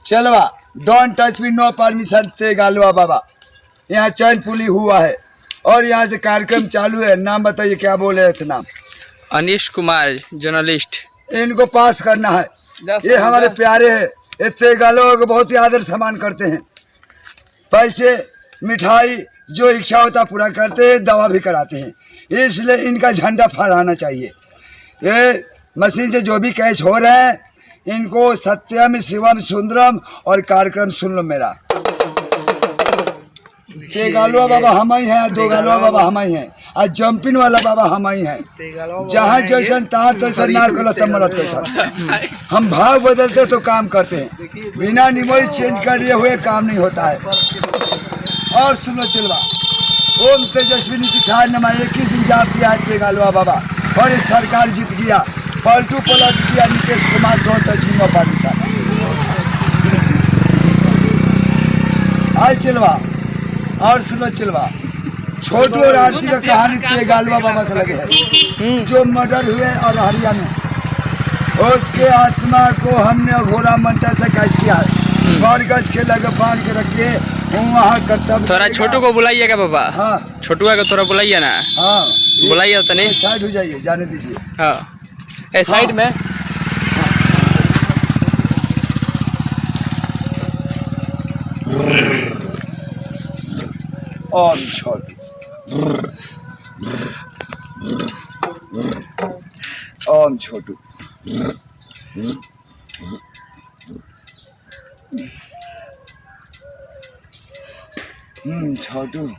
चलवा don't touch me know permission से गालवा बाबा। यहाँ चैनपुली हुआ है और यहाँ से कार्यक्रम चालू है। नाम बताइए, क्या बोले थे नाम? अनीश कुमार, जर्नलिस्ट। इनको पास करना है। ये हमारे प्यारे हैं, इससे गालवा को बहुत ही आदर सम्मान करते हैं। पैसे मिठाई जो इच्छा होता पूरा करते हैं, दवा भी कराते हैं, इसलिए इनका झंडा फहराना चाहिए। ये मशीन से जो भी कैच हो रहे हैं, इनको सत्यम शिवम सुंदरम और कार्यक्रम सुन लो मेरा। के गालवा बाबा हम ही हैं, दो गालवा बाबा हम ही हैं, और जंपिंग वाला बाबा हम ही हैं। जहाँ जैसन तहाँ तैसन ना करो तब मरद कैसा। हम भाव बदलते तो काम करते हैं, बिना निमोई चेंज करे हुए काम नहीं होता है। और सुनो चलवा, ओम तेजस्वी नीति नमा 21 दिन जाप किया है ते गालवा बाबा, और ये सरकार जीत गया। पलटू पलट किया Nitish Kumar, don't touch me know permission. आज चलवा और सुनो चलवा, छोटू और आरती का कहानी ते गालवा बाबा का लगे है, जो मर्डर हुए और हरियाणा में, उसके आत्मा को हमने घोड़ा मंत्र से कैच किया है। बार गज के लगे बांध के रखिए, वहाँ कर्तव्य। थोड़ा छोटू को बुलाइएगा बाबा। हाँ, छोटू को थोड़ा बुलाइए ना। हाँ बुलाइए तो नहीं, साइड हो जाइए, जाने दीजिए। हाँ ए साइड में। और छोटू ओम छोटू, छोटू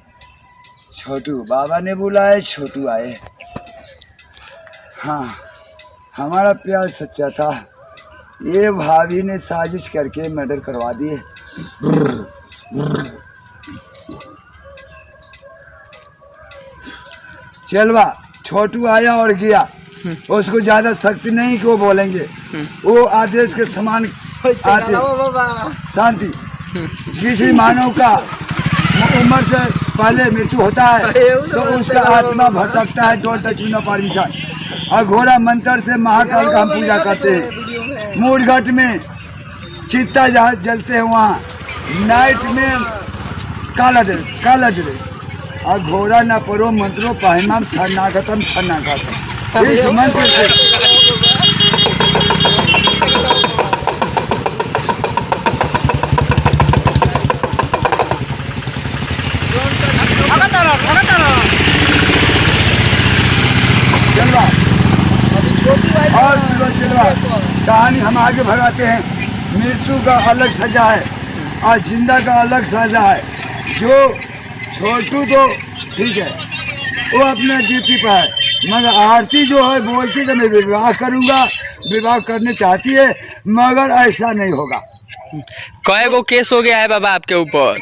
छोटू बाबा ने बुलाए, छोटू आए। हाँ, हमारा प्यार सच्चा था। ये भाभी ने साजिश करके मर्डर करवा दिए। चलवा छोटू आया और गया, उसको ज्यादा शक्ति नहीं कि वो बोलेंगे, वो आदेश के समान आते। शांति। किसी मानव का उम्र से पहले मृत्यु होता है तो उसका आत्मा भटकता है। Don't touch me know permission. और घोड़ा मंत्र से महाकाल का हम पूजा करते हैं। मूरघट में चित्ता जहाँ जलते हैं, वहाँ नाइट में काला ड्रेस और घोड़ा न परो मंत्रो पाहिमाम शरणागतम शरणागतम। इस मंत्र से चलवा और सुनो चलवा, कहानी हम आगे भगाते हैं। मृत्यु का अलग सजा है और जिंदा का अलग सजा है। जो छोटू तो ठीक है, वो अपने ड्यूटी पर है, मगर आरती जो है बोलती तो मैं विवाह करूँगा, विवाह करने चाहती है, मगर ऐसा नहीं होगा। कई गो केस हो गया है बाबा आपके ऊपर?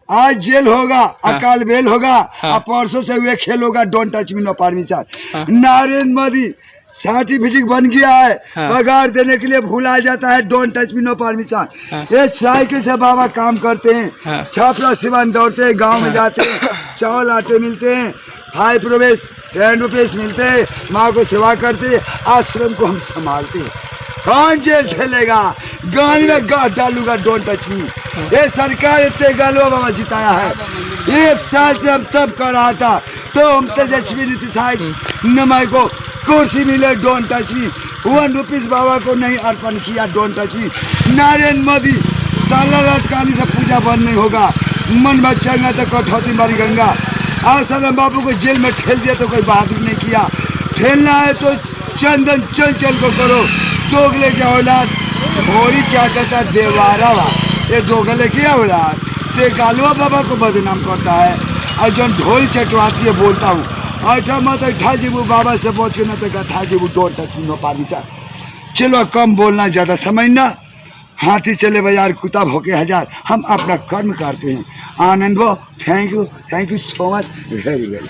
आज जेल होगा, अकाल बेल होगा, और परसों से हुए खेल होगा। Don't touch me know permission. Narendra Modi certificate बन गया है, पगार देने के लिए भूला जाता है। Don't touch me know permission. ये साइकिल से बाबा काम करते हैं, छापरा सिवान दौड़ते हैं, गांव में जाते हैं, चावल आटे मिलते हैं, 5 रुपये मिलते हैं, माँ को सेवा करते हैं, आश्रम को हम संभालते हैं। कौन जेल ठेलेगा? गाड़ी में गाँठ डालूंगा। Don't touch me. ये सरकार इतने गालवा बाबा जिताया है। 1 साल से हम तब कर रहा था तो हम तेजस्वी नीति नमा को कुर्सी मिले। Don't touch me. 1 रुपीस बाबा को नहीं अर्पण किया। Don't touch me. Narendra Modi ताला लटकाने से पूजा बंद नहीं होगा। मन बच्चा तो कठौती मारी गंगा। आसाराम बाबू को जेल में ठेल दिया तो कोई बहादुर नहीं किया। ठेलना है तो चंदन चंचल को करो। दोगले की औलाद होरी चाटता देवारावा, ये दोगले की औलाद ते गालवा बाबा को बदनाम करता है। और जो ढोल चटवाती है बोलता हूँ, ऐठा मत ऐठा जीबू, बाबा से पहुँच के न तो गठा जीबू। Don't touch me know permission. चलो कम बोलना, ज़्यादा समझना। हाथी चले बाजार, कुत्ता भौंके हजार। हम अपना कर्म करते हैं। आनंद वो, thank you so much, very very.